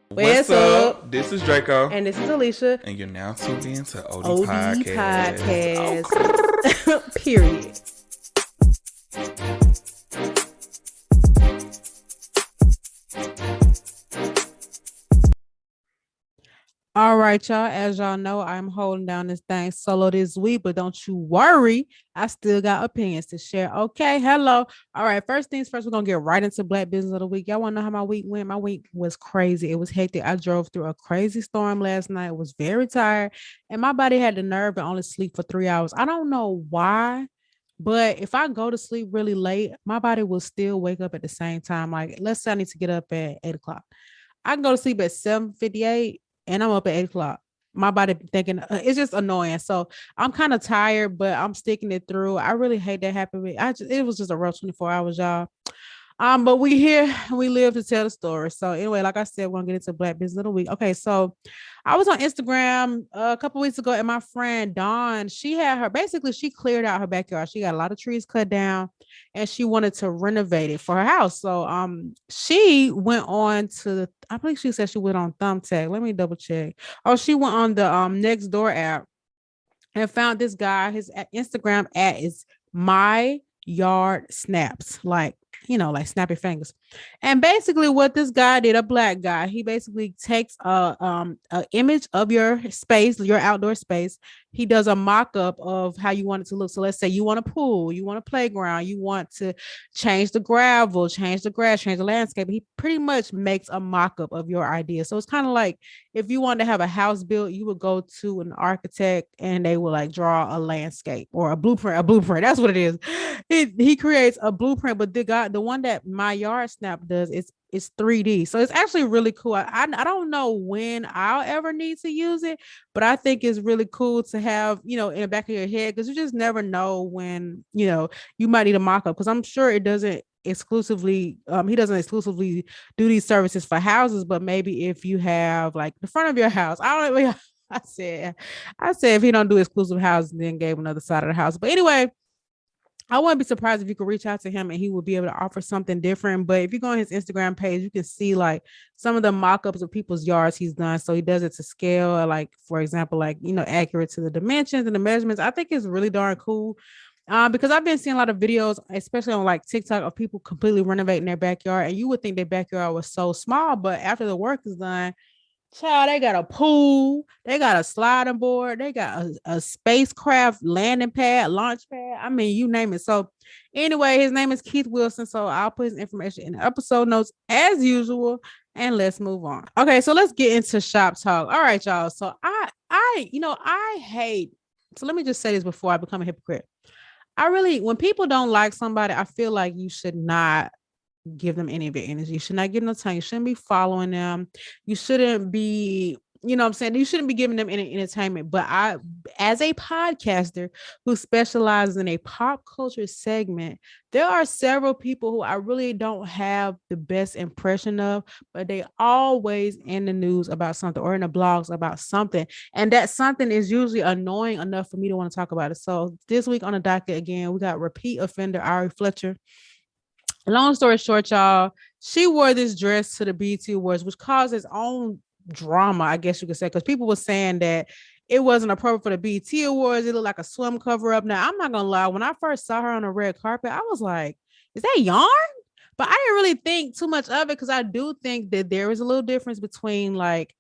What's up? This is Draco. And this is Alicia. And you're now tuned in to OD Podcast. Oh. Period. All right, y'all. As y'all know, I'm holding down this thing solo this week, but don't you worry. I still got opinions to share. Okay, hello. All right, first things first, we're going to get right into Black Business of the Week. Y'all want to know how my week went? My week was crazy. It was hectic. I drove through a crazy storm last night. I was very tired, and my body had the nerve to only sleep for 3 hours. I don't know why, but if I go to sleep really late, my body will still wake up at the same time. Like, let's say I need to get up at 8 o'clock. I can go to sleep at 7:58 and I'm up at 8 o'clock. My body thinking it's just annoying. So I'm kind of tired, but I'm sticking it through. I really hate that happened. It was just a rough 24 hours, y'all. But we here, we live to tell the story. So anyway, like I said, we're gonna get into Black Business of the Week. Okay, so I was on Instagram a couple weeks ago, and my friend Dawn, she cleared out her backyard. She got a lot of trees cut down, and she wanted to renovate it for her house. So she went on to I believe she said she went on Thumbtack. Let me double check. Oh, she went on the Next Door app and found this guy. His Instagram ad is MyYardSnaps, like snappy fingers. And basically what this guy did, a black guy, he basically takes a image of your space, your outdoor space. He does a mock-up of how you want it to look. So let's say you want a pool, you want a playground, you want to change the gravel, change the grass, change the landscape. He pretty much makes a mock-up of your idea. So it's kind of like if you want to have a house built, you would go to an architect and they will like draw a landscape or a blueprint. That's what it is. He creates a blueprint, but the one that MyYardSnap does, it's 3D. So it's actually really cool. I don't know when I'll ever need to use it, but I think it's really cool to have, in the back of your head, because you just never know when, you might need a mock-up, because I'm sure he doesn't exclusively do these services for houses, but maybe if you have like the front of your house, I don't know. I said if he don't do exclusive houses, then gave another side of the house. But anyway, I wouldn't be surprised if you could reach out to him and he would be able to offer something different. But if you go on his Instagram page, you can see like some of the mock-ups of people's yards he's done. So he does it to scale, like, for example, accurate to the dimensions and the measurements. I think it's really darn cool. Because I've been seeing a lot of videos, especially on like TikTok, of people completely renovating their backyard. And you would think their backyard was so small, but after the work is done, child, they got a pool, they got a sliding board, they got a spacecraft landing pad, launch pad. I mean, you name it. So anyway, his name is Keith Wilson. So I'll put his information in the episode notes as usual. And let's move on. Okay, so let's get into shop talk. All right, y'all. So I hate. So let me just say this before I become a hypocrite. When people don't like somebody, I feel like you should not give them any of your energy. You should not give them time. You shouldn't be following them. You shouldn't be, what I'm saying? You shouldn't be giving them any entertainment. But as a podcaster who specializes in a pop culture segment, there are several people who I really don't have the best impression of, but they always in the news about something or in the blogs about something. And that something is usually annoying enough for me to want to talk about it. So this week on the docket again, we got repeat offender Ari Fletcher. Long story short, y'all, she wore this dress to the BET Awards, which caused its own drama, I guess you could say, because people were saying that it wasn't appropriate for the BET Awards. It looked like a swim cover up. Now, I'm not going to lie. When I first saw her on the red carpet, I was like, is that yarn? But I didn't really think too much of it, because I do think that there is a little difference between like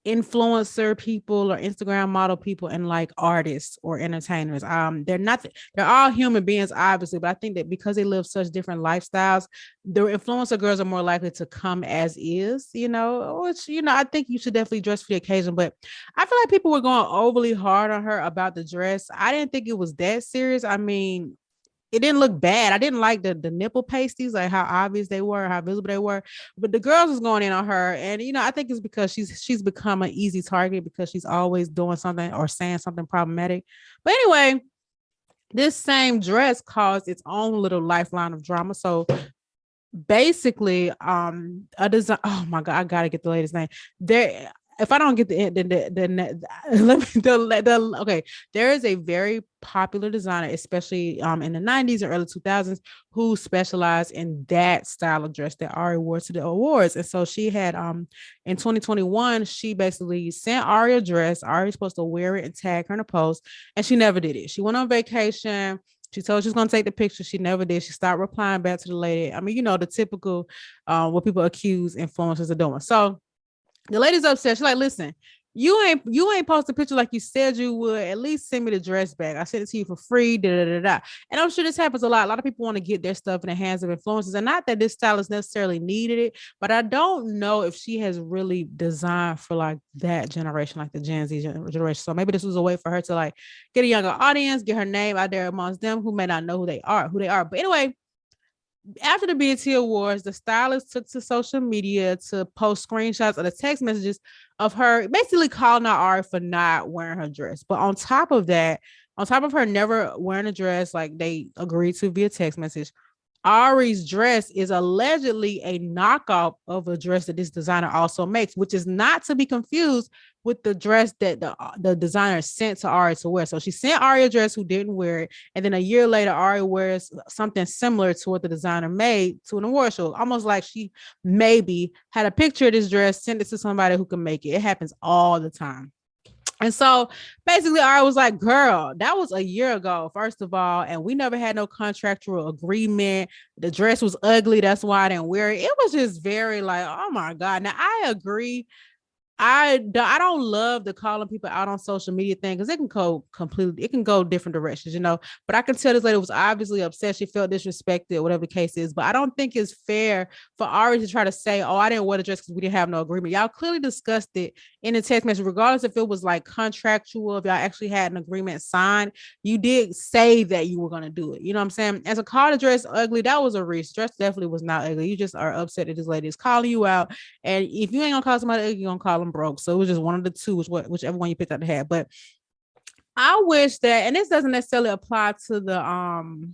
influencer people or Instagram model people and like artists or entertainers. They're all human beings, obviously, but I think that because they live such different lifestyles, the influencer girls are more likely to come as is, which, I think you should definitely dress for the occasion. But I feel like people were going overly hard on her about the dress. I didn't think it was that serious. I mean, it didn't look bad. I didn't like the nipple pasties, like how obvious they were, how visible they were. But the girls was going in on her, and I think it's because she's become an easy target because she's always doing something or saying something problematic. But anyway, this same dress caused its own little lifeline of drama. So basically, a design. Oh my god, I gotta get the latest name. if I don't get let me okay. There is a very popular designer, especially in the 90s or early 2000s, who specialized in that style of dress that Ari wore to the awards. And so she had in 2021, she basically sent Ari a dress. Ari's supposed to wear it and tag her in a post, and she never did it. She went on vacation. She told she was going to take the picture. She never did. She stopped replying back to the lady. I mean, the typical what people accuse influencers of doing. So the lady's upset. She's like, listen, you ain't post a picture like you said you would. At least send me the dress back. I sent it to you for free. Da, da, da, da. And I'm sure this happens a lot. A lot of people want to get their stuff in the hands of influencers. And not that this stylist necessarily needed it, but I don't know if she has really designed for like that generation, like the Gen Z generation. So maybe this was a way for her to like get a younger audience, get her name out there amongst them who may not know who they are. But anyway, after the BET Awards, the stylist took to social media to post screenshots of the text messages of her basically calling out Ari for not wearing her dress. But on top of her never wearing a dress like they agreed to via text message, Ari's dress is allegedly a knockoff of a dress that this designer also makes, which is not to be confused with the dress that the designer sent to Ari to wear. So she sent Ari a dress who didn't wear it. And then a year later, Ari wears something similar to what the designer made to an award show. Almost like she maybe had a picture of this dress, sent it to somebody who can make it. It happens all the time. And so basically, Ari was like, girl, that was a year ago, first of all, and we never had no contractual agreement. The dress was ugly. That's why I didn't wear it. It was just very like, oh my God. Now, I agree. I don't love the calling people out on social media thing because it can go different directions, But I can tell this lady was obviously upset. She felt disrespected, whatever the case is. But I don't think it's fair for Ari to try to say, oh, I didn't wear the dress because we didn't have no agreement. Y'all clearly discussed it in the text message, regardless if it was like contractual, if y'all actually had an agreement signed. You did say that you were going to do it. You know what I'm saying? As a call the dress ugly, that was a reach. Dress definitely was not ugly. You just are upset that this lady is calling you out. And if you ain't gonna call somebody ugly, you're gonna call them broke. So it was just one of the two, whichever one you picked out to have. But I wish that, and this doesn't necessarily apply to the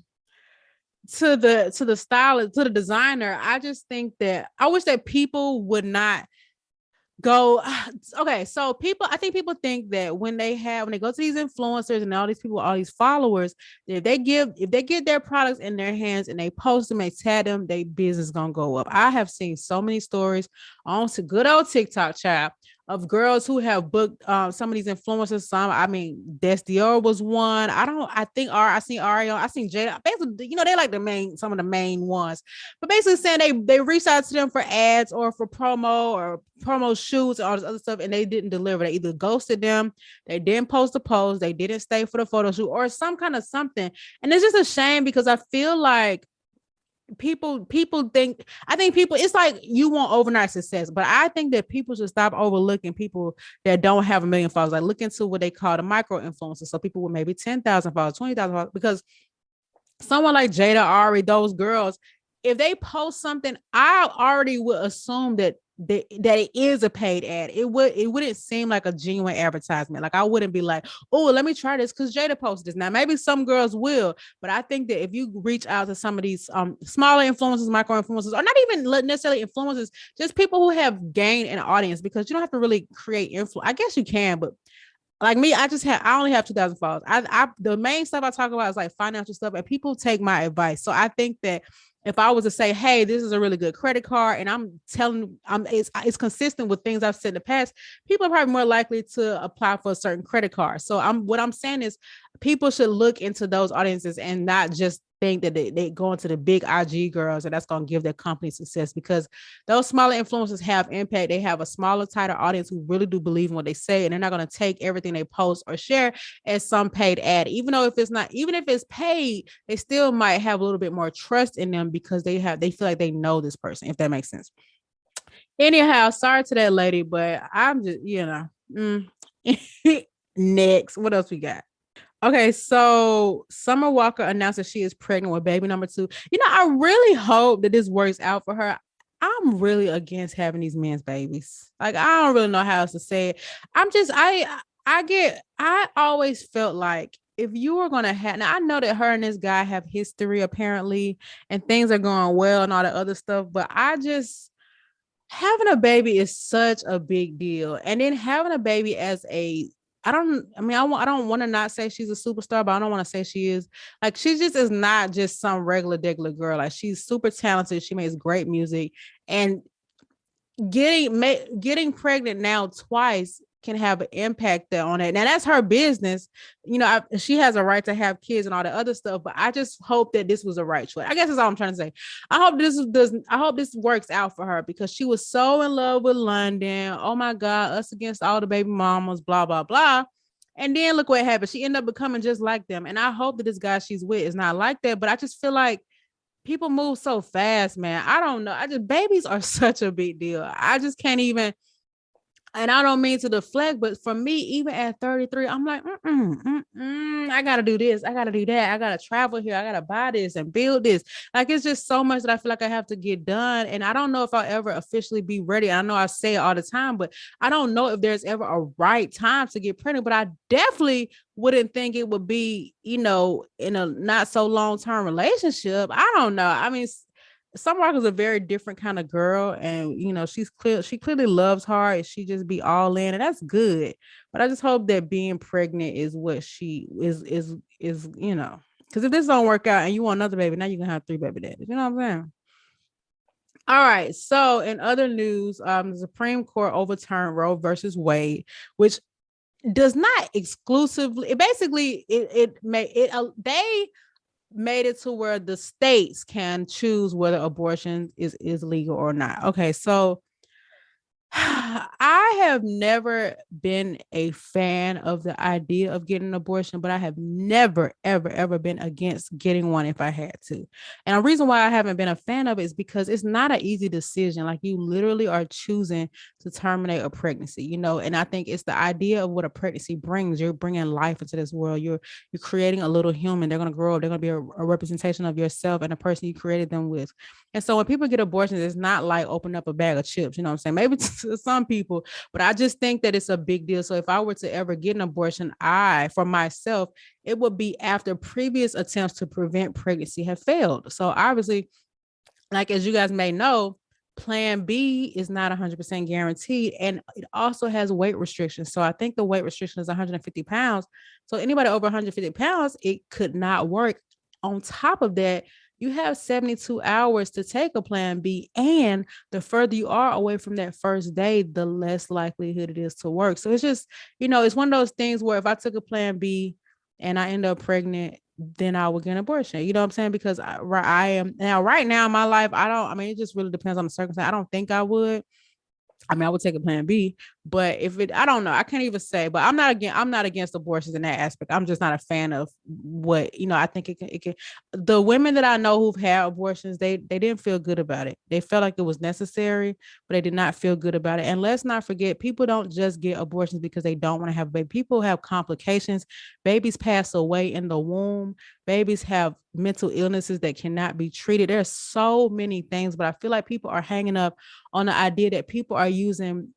stylist, to the designer. I just think that I wish that people would not go. Okay, so I think people think that when they go to these influencers and all these people, all these followers, if they get their products in their hands and they post them, they tag them, their business is gonna go up. I have seen so many stories on to good old TikTok, child, of girls who have booked some of these influencers. Destior was one. I seen Omarion, I seen Jada. Basically, they like some of the main ones. But basically saying they reached out to them for ads or for promo shoots and all this other stuff, and they didn't deliver. They either ghosted them, they didn't post a post, they didn't stay for the photo shoot, or some kind of something. And it's just a shame because I feel like people think it's like you want overnight success, but I think that people should stop overlooking people that don't have a million followers. Like look into what they call the micro influencers, so people with maybe 10,000 followers, 20,000 followers, because someone like Jada, Ari, those girls, if they post something, I already would assume that it is a paid ad. It wouldn't seem like a genuine advertisement. Like I wouldn't be like, oh, let me try this because Jada posted this. Now maybe some girls will, but I think that if you reach out to some of these smaller influencers, micro influencers, or not even necessarily influencers, just people who have gained an audience, because you don't have to really create influence. I guess you can, but like me, I only have 2,000 followers. The main stuff I talk about is like financial stuff, and people take my advice. So I think that if I was to say, hey, this is a really good credit card, and it's consistent with things I've said in the past, people are probably more likely to apply for a certain credit card. So what I'm saying is people should look into those audiences and not just think that they go into the big IG girls and that's going to give their company success, because those smaller influencers have impact. They have a smaller, tighter audience who really do believe in what they say, and they're not going to take everything they post or share as some paid ad. Even if it's paid, they still might have a little bit more trust in them because they feel like they know this person, if that makes sense. Anyhow, sorry to that lady, but I'm just, next. What else we got? Okay, so Summer Walker announced that she is pregnant with baby number 2. I really hope that this works out for her. I'm really against having these men's babies. Like, I don't really know how else to say it. I always felt like if you were going to have, now I know that her and this guy have history apparently, and things are going well and all the other stuff, but having a baby is such a big deal. And then having a baby as a, I don't want to not say she's a superstar, but I don't want to say she is. Like, she just is not just some regular girl. Like, she's super talented. She makes great music, and getting pregnant now twice can have an impact on it. Now that's her business. She has a right to have kids and all the other stuff, but I just hope that this was the right choice. I guess that's all I'm trying to say. I hope this works out for her, because she was so in love with London. Oh my God, us against all the baby mamas, blah, blah, blah. And then look what happened. She ended up becoming just like them. And I hope that this guy she's with is not like that. But I just feel like people move so fast, man. I don't know. Babies are such a big deal. I just can't even. And I don't mean to deflect, but for me, even at 33, I'm like, I got to do this. I got to do that. I got to travel here. I got to buy this and build this. Like, it's just so much that I feel like I have to get done. And I don't know if I'll ever officially be ready. I know I say it all the time, but I don't know if there's ever a right time to get pregnant. But I definitely wouldn't think it would be, in a not so long-term relationship. I don't know. I mean, Summer is a very different kind of girl, and she clearly loves hard. She just be all in, and that's good. But I just hope that being pregnant is what she is because if this don't work out and you want another baby, now you're gonna have 3 baby daddies. You know what I'm saying? All right. So in other news, the Supreme Court overturned Roe versus Wade, which does not exclusively. It basically they made it to where the states can choose whether abortion is legal or not. Okay, so I have never been a fan of the idea of getting an abortion, but I have never, ever been against getting one if I had to. And the reason why I haven't been a fan of it is because it's not an easy decision. Like, you literally are choosing to terminate a pregnancy, and I think it's the idea of what a pregnancy brings. You're bringing life into this world. You're creating a little human. They're going to grow up. They're going to be a representation of yourself and the person you created them with. And so when people get abortions, it's not like opening up a bag of chips, you know what I'm saying? Maybe to some people, but I just think that it's a big deal. So if I were to ever get an abortion, for myself, it would be after previous attempts to prevent pregnancy have failed. So obviously, like, as you guys may know, Plan B is not 100% guaranteed. And it also has weight restrictions. So I think the weight restriction is 150 pounds. So anybody over 150 pounds, it could not work. On top of that, you have 72 hours to take a Plan B. And the further you are away from that first day, the less likelihood it is to work. So it's just, it's one of those things where if I took a Plan B and I end up pregnant, then I would get an abortion. You know what I'm saying? Because I am now, right now in my life, it just really depends on the circumstance. I don't think I would. I would take a Plan B, but I don't know. I can't even say, but I'm not against abortions in that aspect. I'm just not a fan of what, I think it can, the women that I know who've had abortions, they didn't feel good about it. They felt like it was necessary, but they did not feel good about it. And let's not forget, people don't just get abortions because they don't want to have a baby. People have complications. Babies pass away in the womb. Babies have mental illnesses that cannot be treated. There's so many things, but I feel like people are hanging up on the idea that people are using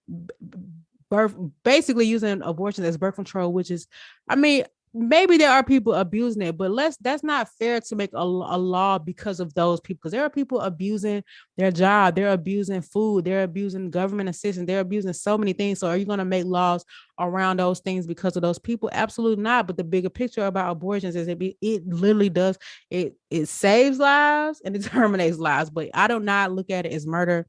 basically using abortion as birth control, which is, maybe there are people abusing it, but that's not fair to make a law because of those people, because there are people abusing their job, they're abusing food, they're abusing government assistance, they're abusing so many things. So are you going to make laws around those things because of those people? Absolutely not. But the bigger picture about abortions is it literally does, it saves lives and it terminates lives. But I do not look at it as murder.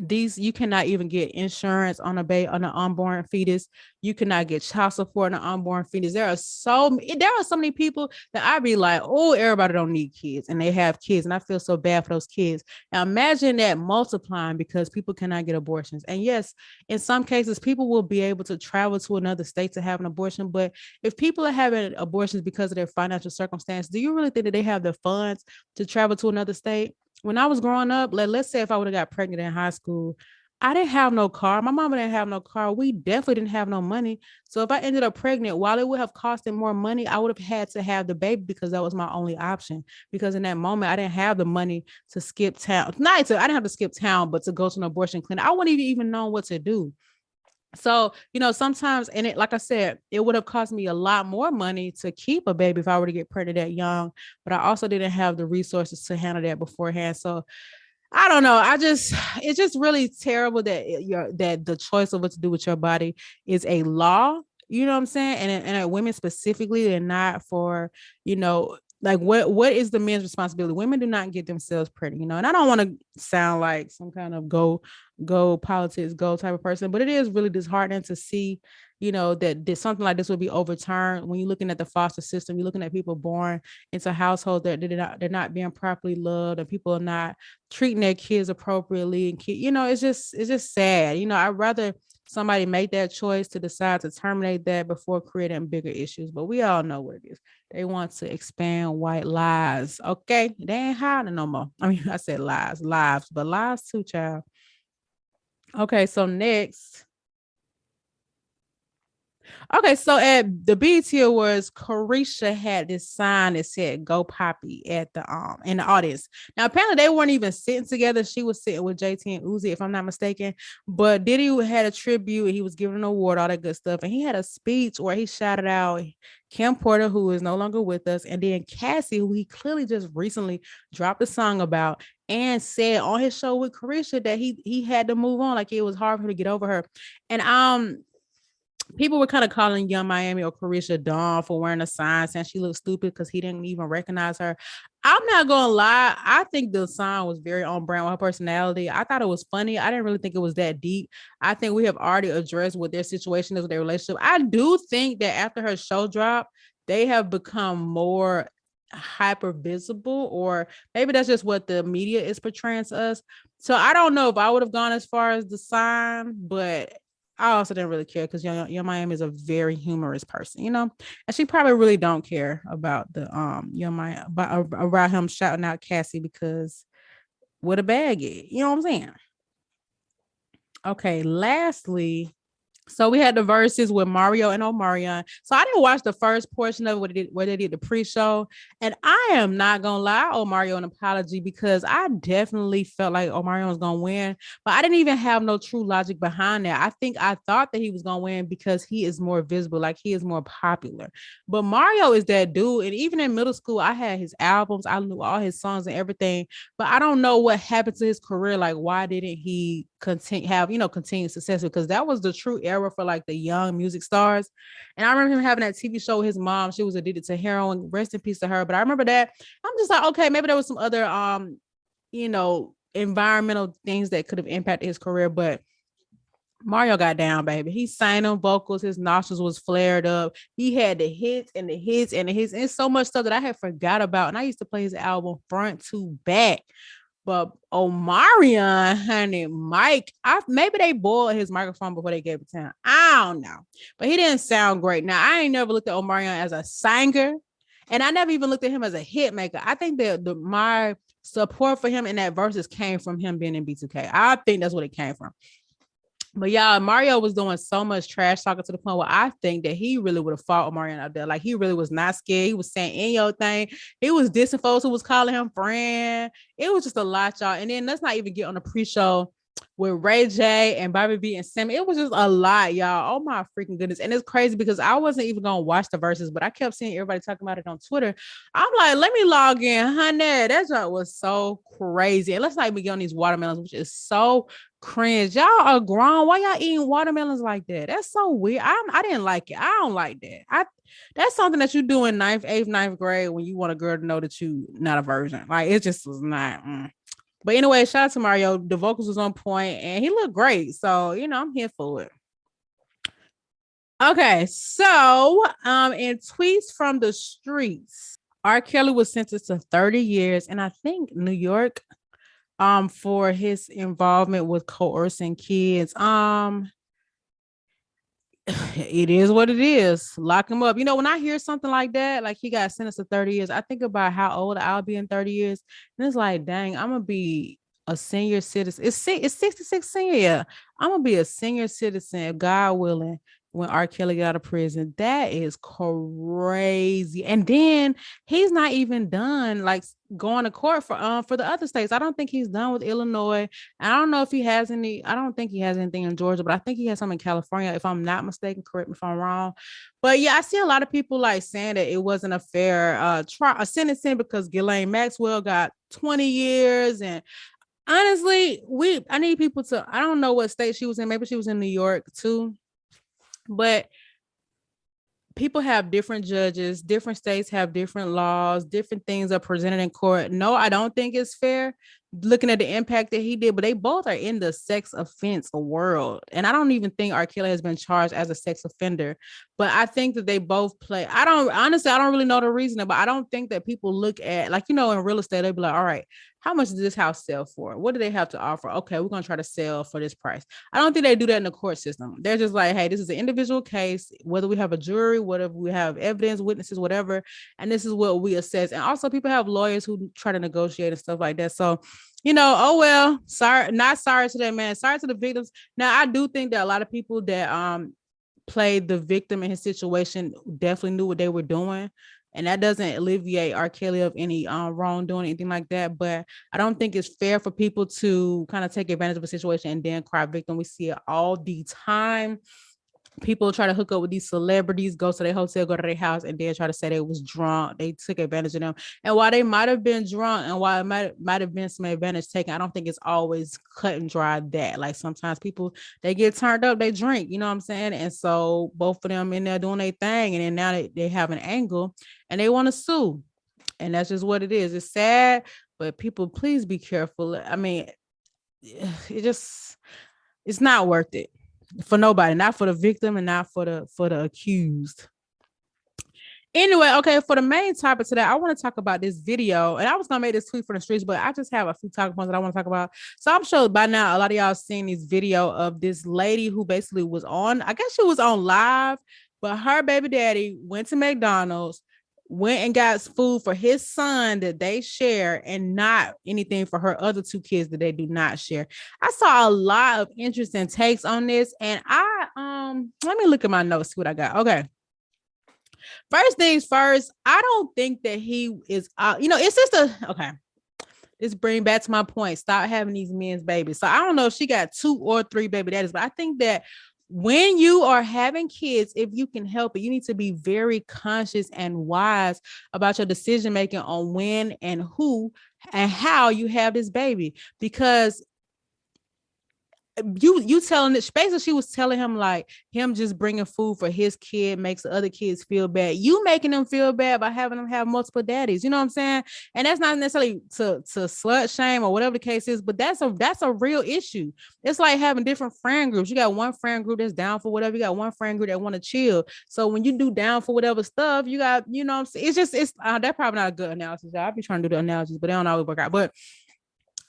You cannot even get insurance on an unborn fetus. You cannot get child support on an unborn fetus. There are so many people that I be like, oh, everybody don't need kids, and they have kids, and I feel so bad for those kids. Now imagine that multiplying because people cannot get abortions. And yes, in some cases, people will be able to travel to another state to have an abortion. But if people are having abortions because of their financial circumstance, do you really think that they have the funds to travel to another state? When I was growing up, let's say if I would have got pregnant in high school, I didn't have no car. My mama didn't have no car. We definitely didn't have no money. So if I ended up pregnant, while it would have costed more money, I would have had to have the baby because that was my only option. Because in that moment, I didn't have the money to skip town. I didn't have to skip town, but to go to an abortion clinic. I wouldn't even know what to do. So, sometimes, and like I said, it would have cost me a lot more money to keep a baby if I were to get pregnant that young, but I also didn't have the resources to handle that beforehand. So I don't know. It's just really terrible that that the choice of what to do with your body is a law. You know what I'm saying? And women specifically, and not for, like what is the men's responsibility? Women do not get themselves pregnant, and I don't want to sound like some kind of go politics, go type of person, but it is really disheartening to see, that something like this would be overturned when you're looking at the foster system. You're looking at people born into households that they're not being properly loved, and people are not treating their kids appropriately, and it's just sad. I'd rather somebody make that choice to decide to terminate that before creating bigger issues. But we all know what it is. They want to expand white lies. Okay, they ain't hiding no more. I mean, I said lives, but lies too, child. Okay, so next. Okay, so at the BET Awards, Carisha had this sign that said "Go Papi" at the in the audience. Now, apparently, they weren't even sitting together. She was sitting with JT and Uzi, if I'm not mistaken. But Diddy had a tribute, and he was giving an award, all that good stuff, and he had a speech where he shouted out Kim Porter, who is no longer with us, and then Cassie, who he clearly just recently dropped a song about, and said on his show with Carisha that he had to move on, like it was hard for him to get over her, and people were kind of calling Young Miami or Carisha dumb for wearing a sign saying she looked stupid because he didn't even recognize her. I'm not gonna lie, I think the sign was very on brand with her personality. I thought it was funny. I didn't really think it was that deep. I think we have already addressed what their situation is with their relationship. I do think that after her show drop, they have become more hyper visible, or maybe that's just what the media is portraying to us. So I don't know if I would have gone as far as the sign, but I also didn't really care because Young Miami is a very humorous person, and she probably really don't care about the Young Miami about him shouting out Cassie because what a bag is, you know what I'm saying? Okay, lastly, so we had the verses with Mario and Omarion. So I didn't watch the first portion of where they did the pre-show. And I am not gonna lie, I owe Mario an apology because I definitely felt like Omarion was gonna win, but I didn't even have no true logic behind that. I think I thought that he was gonna win because he is more visible, like he is more popular. But Mario is that dude, and even in middle school, I had his albums, I knew all his songs and everything, but I don't know what happened to his career. Like, why didn't he continue success? Because that was the true era for like the young music stars. And I remember him having that TV show with his mom. She was addicted to heroin. Rest in peace to her. But I remember that. I'm just like, okay, maybe there was some other environmental things that could have impacted his career. But Mario got down, baby. He sang them vocals. His nostrils was flared up. He had the hits and the hits and the hits. And so much stuff that I had forgot about. And I used to play his album front to back. But Omarion, honey, Mike, maybe they boiled his microphone before they gave it to him. I don't know. But he didn't sound great. Now, I ain't never looked at Omarion as a singer, and I never even looked at him as a hit maker. I think that my support for him in that verses came from him being in B2K. I think that's what it came from. But y'all, Mario was doing so much trash talking to the point where I think that he really would have fought Omarion out there. Like, he really was not scared. He was saying in your thing. He was dissing folks who was calling him friend. It was just a lot, y'all. And then let's not even get on the pre-show with Ray J and Bobby B and Sammy. It was just a lot, y'all. Oh my freaking goodness. And it's crazy because I wasn't even gonna watch the verses, but I kept seeing everybody talking about it on Twitter. I'm like, let me log in, honey. That joke was so crazy. And let's not even get on these watermelons, which is so cringe. Y'all are grown. Why y'all eating watermelons like that? That's so weird. I didn't like it. I don't like that. That's something that you do in 9th, 8th, 9th grade when you want a girl to know that you not a virgin. Like, it just was not. But anyway, shout out to Mario. The vocals was on point and he looked great. So, I'm here for it. Okay, so in tweets from the streets, R. Kelly was sentenced to 30 years, and I think New York for his involvement with coercing kids. It is what it is. Lock him up. When I hear something like that, like he got sentenced to 30 years, I think about how old I'll be in 30 years. And it's like, dang, I'm going to be a senior citizen. It's 66 senior. Yeah. I'm going to be a senior citizen, God willing, when R. Kelly got out of prison. That is crazy. And then he's not even done like going to court for the other states. I don't think he's done with Illinois. I don't know if he has any. I don't think he has anything in Georgia, but I think he has some in California, if I'm not mistaken. Correct me if I'm wrong. But yeah, I see a lot of people like saying that it wasn't a fair sentencing because Ghislaine Maxwell got 20 years, and honestly, I need people to, I don't know what state she was in. Maybe she was in New York too, but people have different judges, different states have different laws, different things are presented in court. No, I don't think it's fair looking at the impact that he did, but they both are in the sex offense world. And I don't even think R. Kelly has been charged as a sex offender, but I think that they both play. I don't really know the reason, but I don't think that people look at, like, in real estate, they'd be like, all right, how much does this house sell for? What do they have to offer? Okay, we're going to try to sell for this price. I don't think they do that in the court system. They're just like, hey, this is an individual case, whether we have a jury, whatever we have evidence, witnesses, whatever. And this is what we assess. And also people have lawyers who try to negotiate and stuff like that. So, oh, well, sorry, not sorry to that man. Sorry to the victims. Now, I do think that a lot of people that played the victim in his situation definitely knew what they were doing. And that doesn't alleviate R. Kelly of any wrongdoing, anything like that. But I don't think it's fair for people to kind of take advantage of a situation and then cry victim. We see it all the time. People try to hook up with these celebrities, go to their hotel, go to their house, and then try to say they was drunk. They took advantage of them. And while they might have been drunk and while it might have been some advantage taken, I don't think it's always cut and dry that. Like sometimes people, they get turned up, they drink, you know what I'm saying? And so both of them in there doing their thing, and then now they have an angle and they want to sue. And that's just what it is. It's sad, but people, please be careful. I mean, it's not worth it for nobody, not for the victim and not for the accused. Anyway, okay, for the main topic today, I want to talk about this video. And I was gonna make this tweet for the streets, but I just have a few talking points that I want to talk about. So I'm sure by now a lot of y'all seen this video of this lady who basically was on, I guess she was on live, but her baby daddy went to McDonald's, went and got food for his son that they share and not anything for her other two kids that they do not share. I saw a lot of interesting takes on this, and let me look at my notes, see what I got. Okay. First things first, I don't think that he is it's just okay. This bring back to my point. Stop having these men's babies. So I don't know if she got 2 or 3 baby daddies, but I think that when you are having kids, if you can help it, you need to be very conscious and wise about your decision making on when and who and how you have this baby, because you telling it, basically she was telling him like him just bringing food for his kid makes the other kids feel bad. You making them feel bad by having them have multiple daddies. You know what I'm saying? And that's not necessarily to slut shame or whatever the case is, but that's a real issue. It's like having different friend groups. You got one friend group that's down for whatever. You got one friend group that want to chill. So when you do down for whatever stuff, you got, you know what I'm saying? It's that's probably not a good analysis. I'll be trying to do the analogies, but they don't always work out. But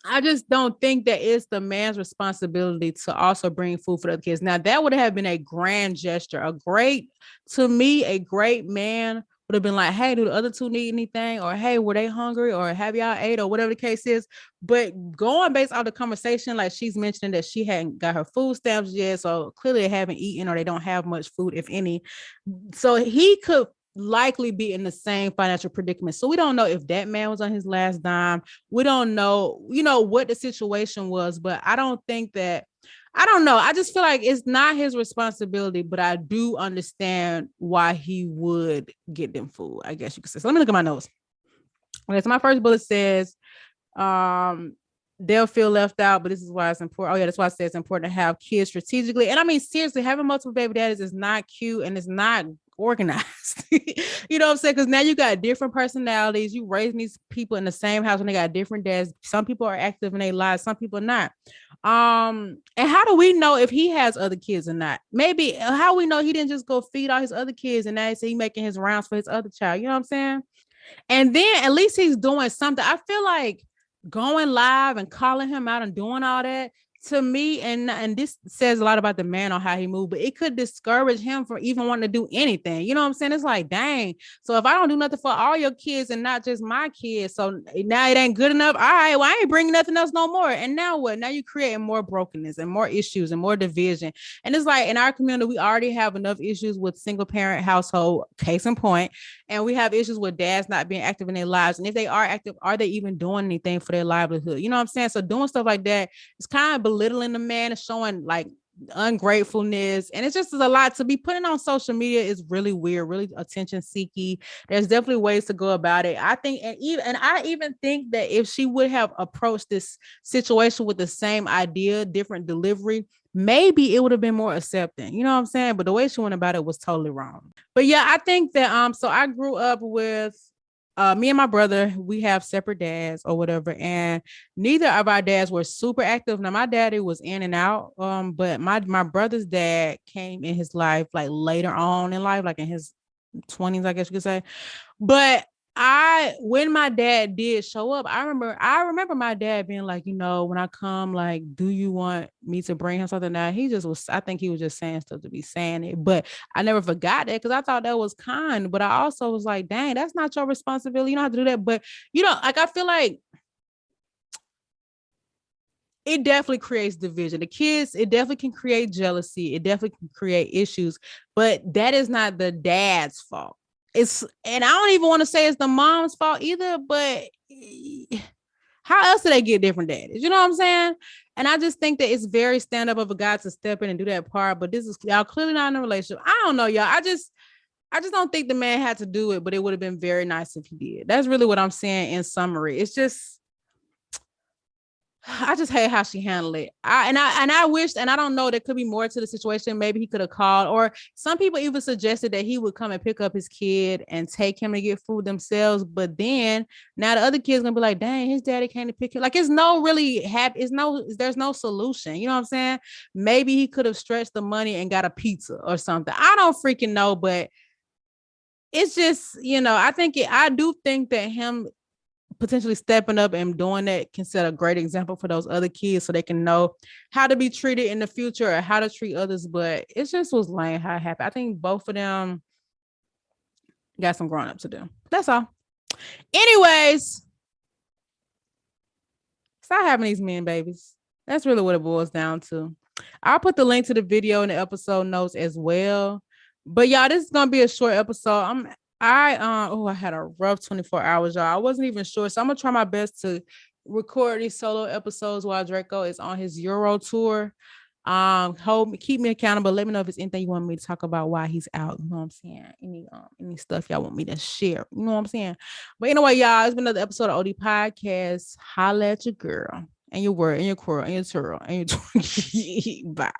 I just don't think that it's the man's responsibility to also bring food for the other kids. Now, that would have been a grand gesture. A great man would have been like, hey, do the other two need anything? Or, hey, were they hungry? Or have y'all ate? Or whatever the case is. But going based on the conversation, like she's mentioning that she hadn't got her food stamps yet. So clearly they haven't eaten or they don't have much food, if any. So he could likely be in the same financial predicament. So we don't know if that man was on his last dime. We don't know, what the situation was, but I don't know. I just feel like it's not his responsibility, but I do understand why he would get them food, I guess you could say. So let me look at my notes. Okay, so my first bullet says, they'll feel left out, but this is why it's important. Oh yeah, that's why I say it's important to have kids strategically. And I mean, seriously, having multiple baby daddies is not cute and it's not organized. You know what I'm saying? Because now you got different personalities. You raising these people in the same house when they got different dads. Some people are active in their lives, some people are not. And how do we know if he has other kids or not? Maybe how we know he didn't just go feed all his other kids and now he making his rounds for his other child. You know what I'm saying? And then at least he's doing something. I feel like going live and calling him out and doing all that, to me, and this says a lot about the man on how he moved, but it could discourage him from even wanting to do anything. You know what I'm saying? It's like, dang. So if I don't do nothing for all your kids and not just my kids, so now it ain't good enough. All right, well, I ain't bringing nothing else no more. And now what? Now you're creating more brokenness and more issues and more division. And it's like in our community, we already have enough issues with single parent household, case in point. And we have issues with dads not being active in their lives. And if they are active, are they even doing anything for their livelihood? You know what I'm saying? So doing stuff like that is kind of belittling the man and showing like ungratefulness, and it's just a lot to be putting on social media. Is really weird, really attention seeking. There's definitely ways to go about it, I think. And I even think that if she would have approached this situation with the same idea, different delivery, maybe it would have been more accepting, you know what I'm saying? But the way she went about it was totally wrong. But yeah, I think that so I grew up with me and my brother, we have separate dads or whatever, and neither of our dads were super active. Now my daddy was in and out, but my brother's dad came in his life like later on in life, like in his 20s, I guess you could say. But when my dad did show up, I remember my dad being like, when I come, like, do you want me to bring him something? Now he just was, I think he was just saying stuff to be saying it, but I never forgot that because I thought that was kind. But I also was like, dang, that's not your responsibility. You don't have to do that. But like, I feel like it definitely creates division. The kids, it definitely can create jealousy. It definitely can create issues, but that is not the dad's fault. And I don't even want to say it's the mom's fault either, but how else do they get different daddies? You know what I'm saying? And I just think that it's very stand up of a guy to step in and do that part. But this is y'all clearly not in a relationship. I don't know, y'all. I just don't think the man had to do it, but it would have been very nice if he did. That's really what I'm saying in summary. It's just, I just hate how she handled it. I wish, and I don't know, there could be more to the situation. Maybe he could have called, or some people even suggested that he would come and pick up his kid and take him to get food themselves. But then now the other kid's gonna be like, dang, his daddy came to pick him. Like, it's no really there's no solution. You know what I'm saying? Maybe he could have stretched the money and got a pizza or something. I don't freaking know, but it's just, I do think that him potentially stepping up and doing that can set a great example for those other kids so they can know how to be treated in the future or how to treat others. But it just was lame how it happened. I think both of them got some growing up to do. That's all. Anyways, stop having these men babies. That's really what it boils down to. I'll put the link to the video in the episode notes as well. But y'all, this is gonna be a short episode. I had a rough 24 hours, y'all. I wasn't even sure. So I'm gonna try my best to record these solo episodes while Draco is on his Euro tour. Keep me accountable. Let me know if it's anything you want me to talk about while he's out. You know what I'm saying? Any stuff y'all want me to share. You know what I'm saying? But anyway, y'all, it's been another episode of OD Podcast. Holla at your girl and your word and your quarrel and your turtle and your bye.